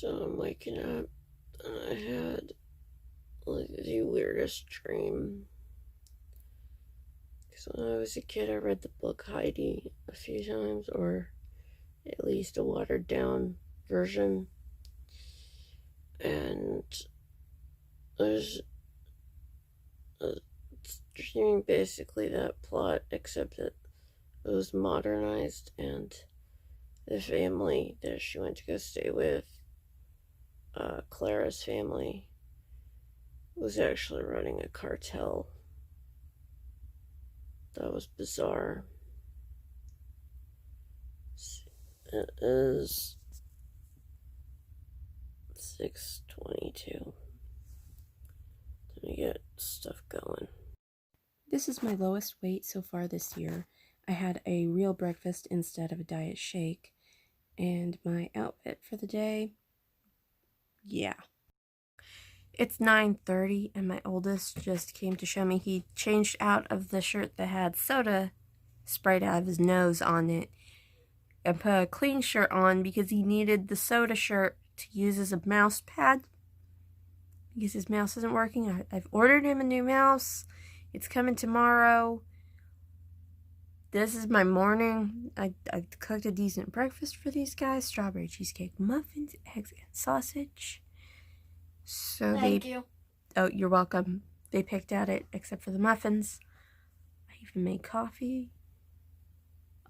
So I'm waking up and I had like the weirdest dream. Because when I was a kid, I read the book Heidi a few times, or at least a watered down version. And there's a dream basically that plot, except that it was modernized, and the family that she went to go stay with, Clara's family, was actually running a cartel. That was bizarre. It is 6:22. Let me get stuff going. This is my lowest weight so far this year. I had a real breakfast instead of a diet shake. And my outfit for the day, yeah. It's 9:30 and my oldest just came to show me he changed out of the shirt that had soda sprayed out of his nose on it and put a clean shirt on because he needed the soda shirt to use as a mouse pad because his mouse isn't working. I've ordered him a new mouse. It's coming tomorrow. This is my morning. I cooked a decent breakfast for these guys. Strawberry cheesecake muffins, eggs, and sausage. So Thank you. Oh, you're welcome. They picked at it except for the muffins. I even made coffee.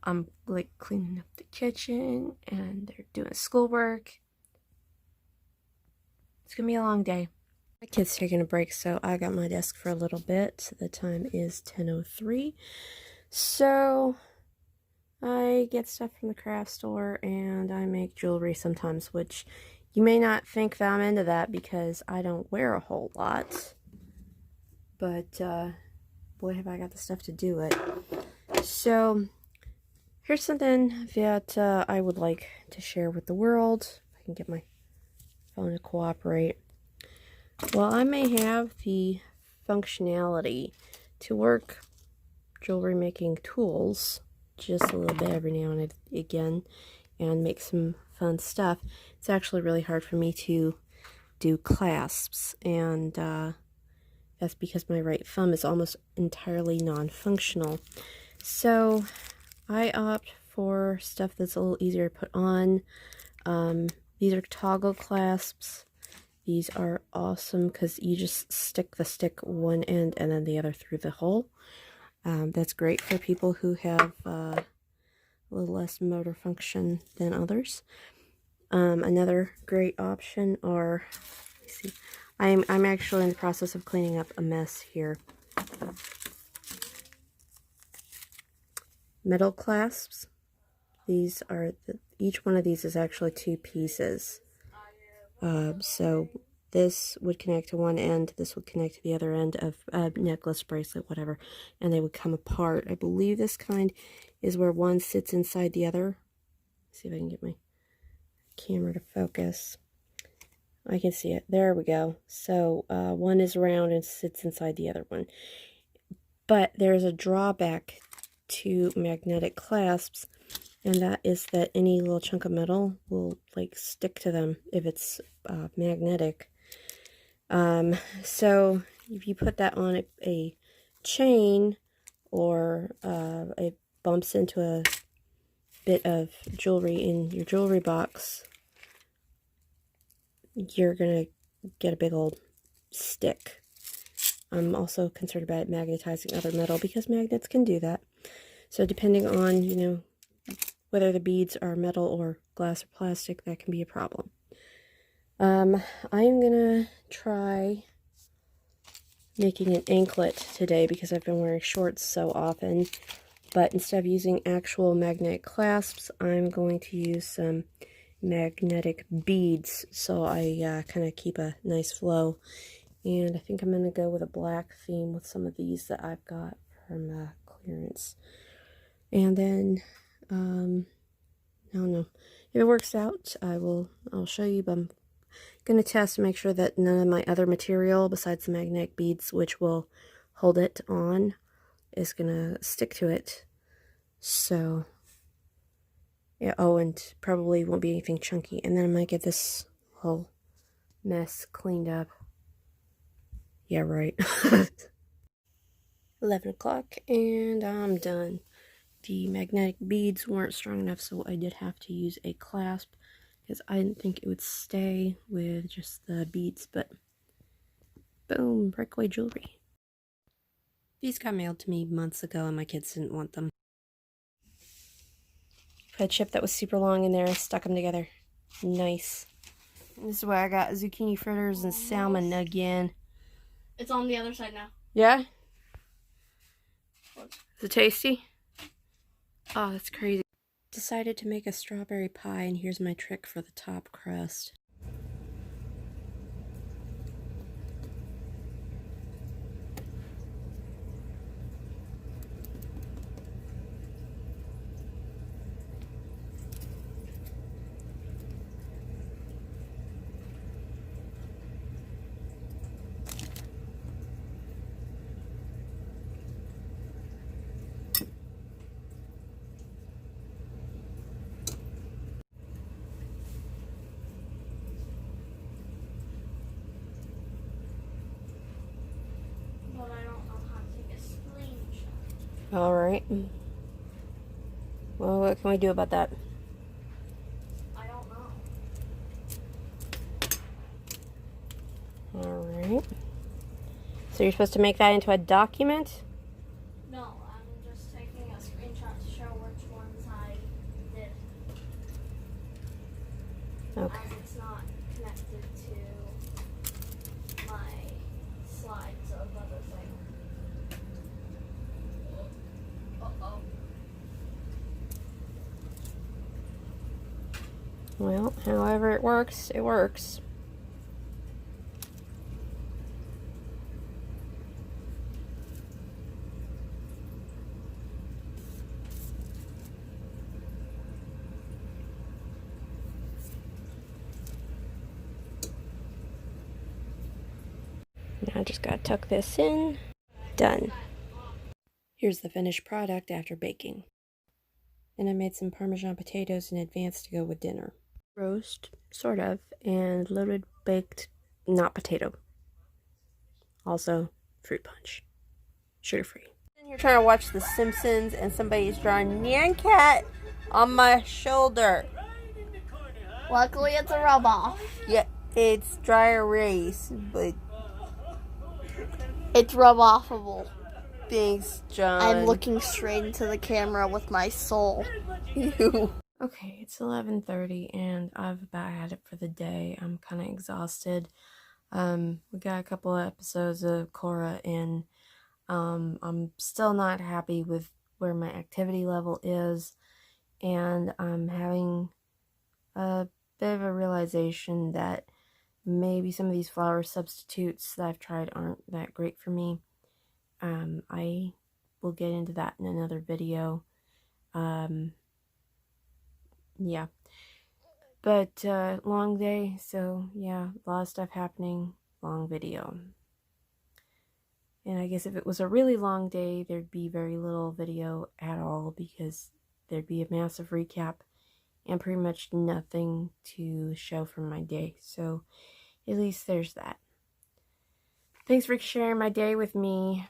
I'm like cleaning up the kitchen and they're doing schoolwork. It's gonna be a long day. My kid's taking a break, so I got my desk for a little bit. The time is 10:03. So I get stuff from the craft store and I make jewelry sometimes, which you may not think that I'm into that because I don't wear a whole lot. But boy, have I got the stuff to do it. So here's something that I would like to share with the world. If I can get my phone to cooperate. Well, I may have the functionality to work jewelry making tools just a little bit every now and again and make some fun stuff. It's actually really hard for me to do clasps, and that's because my right thumb is almost entirely non-functional. So I opt for stuff that's a little easier to put on. These are toggle clasps. These are awesome because you just stick the stick one end and then the other through the hole. That's great for people who have a little less motor function than others. Another great option are, let's see, I'm actually in the process of cleaning up a mess here. Metal clasps. These are, each one of these is actually 2 pieces. So this would connect to one end, this would connect to the other end of a necklace, bracelet, whatever, and they would come apart. I believe this kind is where one sits inside the other. Let's see if I can get my camera to focus. I can see it. There we go. So one is round and sits inside the other one. But there's a drawback to magnetic clasps, and that is that any little chunk of metal will like stick to them if it's magnetic. So if you put that on a chain or it bumps into a bit of jewelry in your jewelry box, you're gonna get a big old stick. I'm also concerned about magnetizing other metal because magnets can do that. So depending on, you know, whether the beads are metal or glass or plastic, that can be a problem. I'm gonna try making an anklet today because I've been wearing shorts so often. But instead of using actual magnetic clasps, I'm going to use some magnetic beads so I kind of keep a nice flow. And I think I'm going to go with a black theme with some of these that I've got from clearance. And then, I don't know. If it works out, I'll show you, but I'm going to test to make sure that none of my other material besides the magnetic beads, which will hold it on, is going to stick to it. So, yeah, oh, and probably won't be anything chunky. And then I might get this whole mess cleaned up. Yeah, right. 11 o'clock and I'm done. The magnetic beads weren't strong enough, so I did have to use a clasp because I didn't think it would stay with just the beads, but boom, breakaway jewelry. These got mailed to me months ago and my kids didn't want them. Put a chip that was super long in there, stuck them together. Nice. And this is why I got zucchini fritters and salmon again. It's on the other side now. Yeah? Is it tasty? Oh, that's crazy. Decided to make a strawberry pie, and here's my trick for the top crust. But I don't know how to take a screenshot. Alright. Well, what can we do about that? I don't know. Alright. So you're supposed to make that into a document? No, I'm just taking a screenshot to show which ones I did. Okay. As it's not connected to my slides of other things. Uh-oh. Well, however it works, it works. Now I just gotta tuck this in. Done. Here's the finished product after baking. And I made some Parmesan potatoes in advance to go with dinner. Roast, sort of, and loaded baked, not potato. Also, fruit punch. Sugar-free. And you're trying to watch The Simpsons and somebody's drawing nyan-cat on my shoulder. Luckily, it's a rub-off. Yeah, it's dry erase, but It's rub-offable. thanks, John. I'm looking straight into the camera with my soul. Okay, it's 11:30 and I've about had it for the day. I'm kind of exhausted. We got a couple of episodes of Korra in. I'm still not happy with where my activity level is, and I'm having a bit of a realization that maybe some of these flour substitutes that I've tried aren't that great for me. I will get into that in another video. Yeah. But, long day, so yeah, a lot of stuff happening, long video. And I guess if it was a really long day, there'd be very little video at all because there'd be a massive recap and pretty much nothing to show from my day. So at least there's that. Thanks for sharing my day with me.